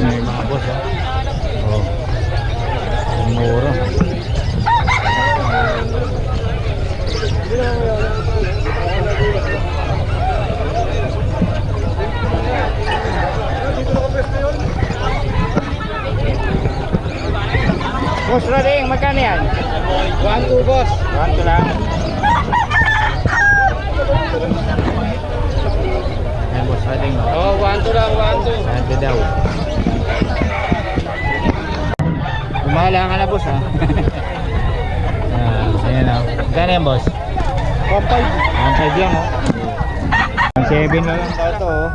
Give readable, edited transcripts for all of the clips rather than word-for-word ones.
Mga boss, oh. Mura. Boss Roding, magkano yan? 1-2 boss. 1 lang. Ayan boss Roding, oh. Oh, 1-2 lang, 1-2. Sante daw. Gumala ka na boss ha. Ayan o. Magkano yan boss? 1-5. 1.5 lang oh. 1.7 na lang ito oh.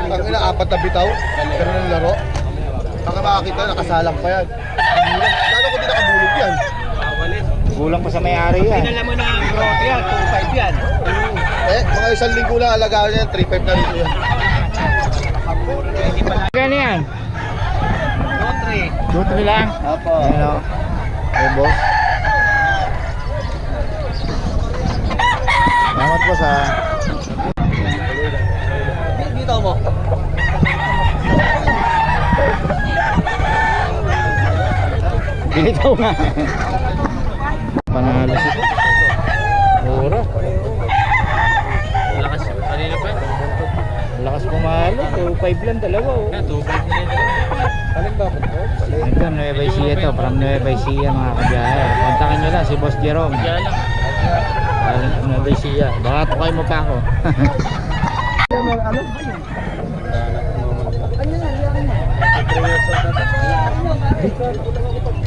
Ang ina, 4 na bitaw. Pero ng laro. Baka makakita, nakasalang pa yan. Lalo ko din nakabulog yan. Kulang pa sa may-ari yan. Alam mo na ang growth yan, 2.5 yan. Mga isang linggo lang alagaan yan, 3-5 na rin yan. Magkano yan? 2.3. 2-3 lang? Opo. Ayan o. Ayan boss. Salamat boss ha. Dito mo. Dito nga. Panalo siya. Mura. Lakas, kanina pa. Lakas pumalo. 2.5 lang dalawa oh. 2.5 na yun. Alin ba ako? Ito, Nueva Ecija to. From Nueva Ecija mga kabiyahe. Kontakin nyo lang si Boss Jerome. Yan lang. Nueva Ecija. Baka to kayo mo pa ako.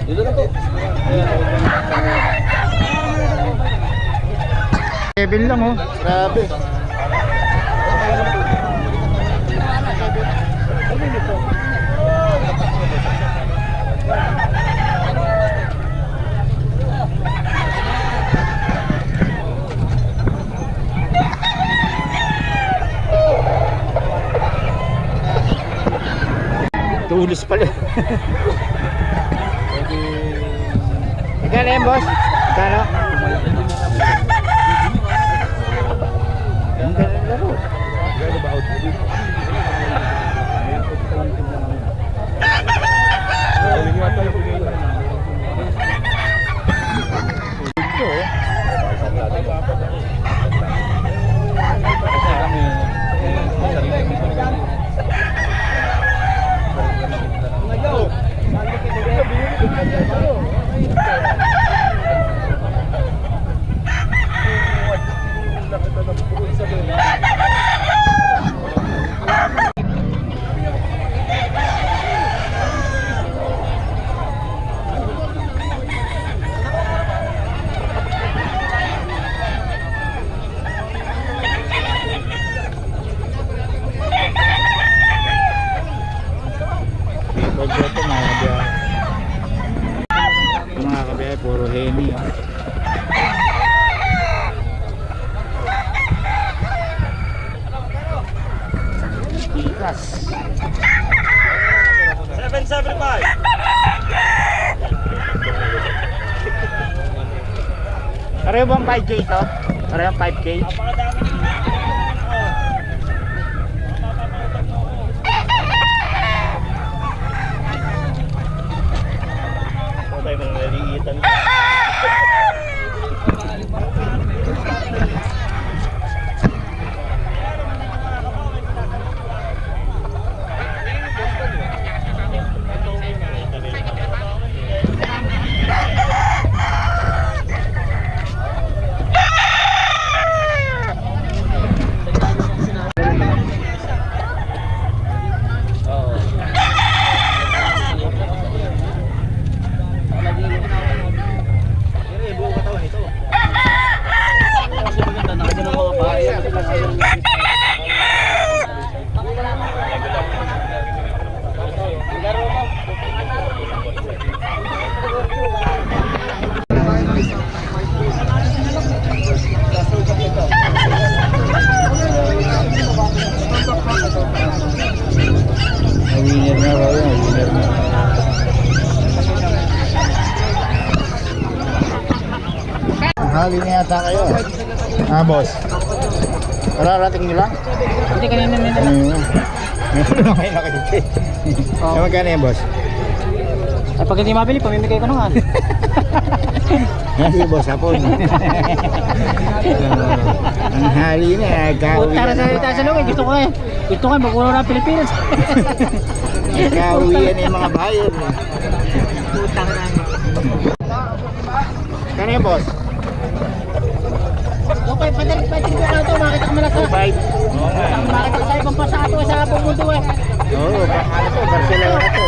Dito na to. 7 lang oh. Grabe. Tulis pala. Magkano yan boss? Magkano? Ang ganda ng laro. Ito oh. Mga kabiyahe, puro heni oh. Ikas 775. Pareho bang 5K to? Pareho 5K? Tayo mga naliitan. Tanghali na yata kayo. Boss. Kararating nyo lang? Hindi, kanina na Ano yun? Meron na kayo nakikita. Oh. Magkano yan, boss? Ay, pag hindi mabili, pamimigay ko na nga. Yan si boss hapon. Ang hali na, nagkauwi Tara sa na. sa loob, gusto ko eh. Gusto ko, magkulo na Pilipinas. Nagkauwi na yung mga buyer. Putang na. Kano yan, boss? Okay, padalit ko na ito, makita ka malasa. 5. Oo nga. Makita ka sa ibang pasato sa buong mundo eh. Oo, ano to, Barcelona to.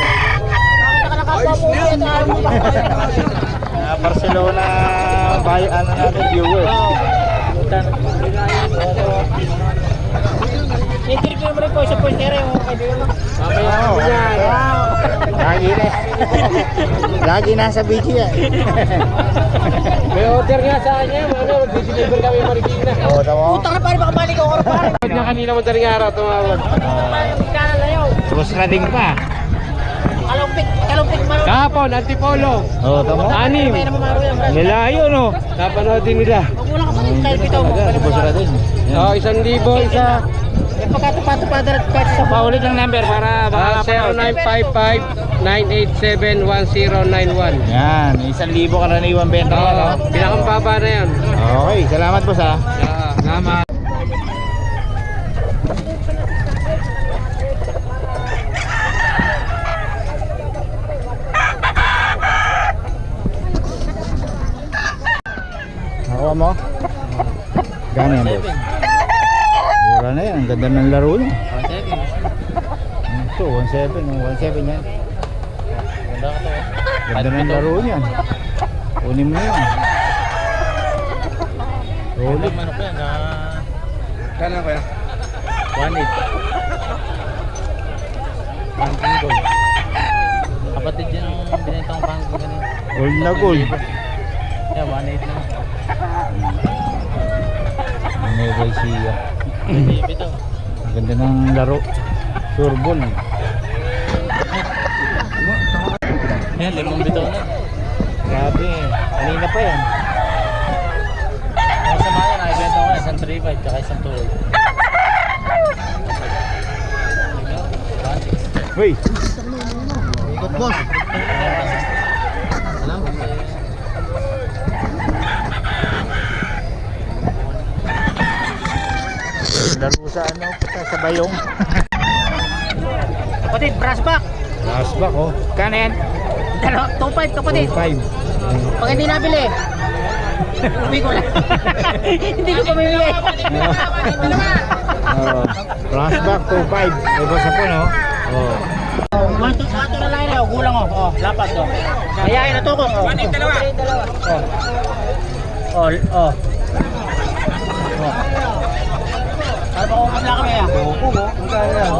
Makita ka nakapaputi at alam mo ba? Barcelona, ano natin, viewers. Interview mo rin po sa pointera yung kaibigan mo. Oo. Lagi na. Lagi nasa video yan. May order nga sa kanya, mag-deliver kami Marikina. Oo, tama. Putang na pare, baka balik ako pare. Pag niya kanina madaling araw tumawag. Sumusrading pa. Kalumpit man. Kahapon, Antipolo. Oo, tama. Anim. Nilayo no. Napanood din nila. Magkulang ka pa rin, kahit bitaw mo. Sumusrading. Oh, 1,000 isa. Eh, pagkatupa-tupada at kahit sa Paulit ng number para baka 0955-987-1091. Yan, 1,000 karaniwang benta ko, no? Pinakang baba na yan. Okay, salamat boss ha. Salamat. Nakuha mo? Gano'n yan boss? Mura na yan, ang ganda ng laro niya. Ito, 1.7, 1.7 yan. Ganda ng laro niya. Kunin mo yan. Roll it. Manok yan na... Kano ba yan? 1.8. Kapatid yan ang binentang pangko kanina. Gold na gold. Yeah, 1.8 na. Nueva Ecija. Ito. Ang ganda ng laro. Sure ball. Yan, 5 bitaw na. Grabe, kanina pa yan. Ang sama yan, nakibenta ko na isang 3.5 tsaka isang 2.8. Uy! Ikot boss! Alam mo? Laro sa ano, sa bayong. Kapatid, brass back. Last back oh. Kano yan? 2.5 kapatid. 5. Pag hindi nabili, uwi ko lang. Hindi ko pamimili. Last back 2.5. May boss po no? Oh. Mato na lang na, gulang oh. Oh, lapat oh. Kayain na to ko. Oh. Dalawa. Oh. Oh. Ano ba kung kapla kami ah? Opo mo. Magkano yan?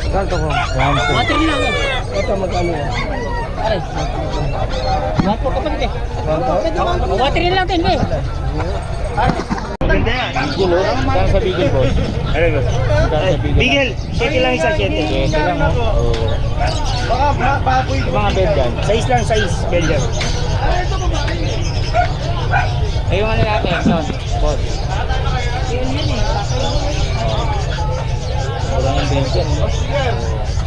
Kanto ko. 1.2. Water lang eh. Ito magkano yan? Aray. Water kapatid eh. Water lang din eh. Maganda yan. Bigil oh. Magkano sa bigil boss? Ano ba? Magkano sa bigil? Bigel, 7 lang isa, 7. 7 lang oh. Baka baboy. Mga bed yan. Size lang, size, Belgium. Ay yung ano natin, son. Boss. Wala nang bensin.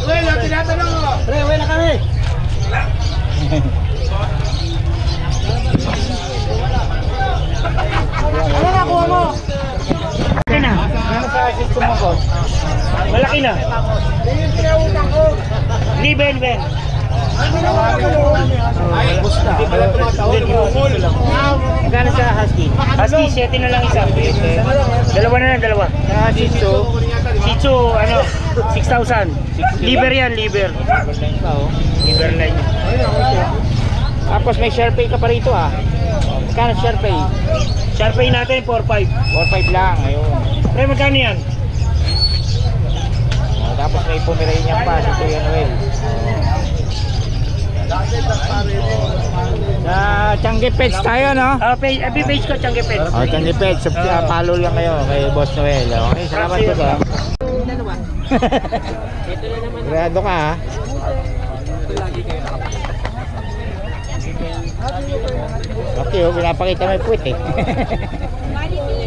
Wala, tinatanong mo. Pre, uwi na kami. Ano nakuha mo? Okay na. Ano sa assist mo boss? Malaki na. Hindi, Ben. Ay, gusta. Magkano sa husky? Husky, 7 na lang isa. Dalawa na lang, dalawa. Sa Shih Tzu? Shih Tzu, 6,000. Liver yan, liver. Liver line. Tapos may Sharpay ka pa rito ah. Magkano Sharpay? Sharpay natin, 4,500. 4.5 lang, ayun. Pre, magkano yan? Tapos may Pomeranian pa si Kuya Noel. Sa Changi Pets tayo no? FB page ko, Changi Pet. Oh, Changi Pets, follow lang kayo kay Boss Noel. Okay, salamat po sa. Grado ka ha. Okay, oh, pinapakita mo yung puwit eh. Quality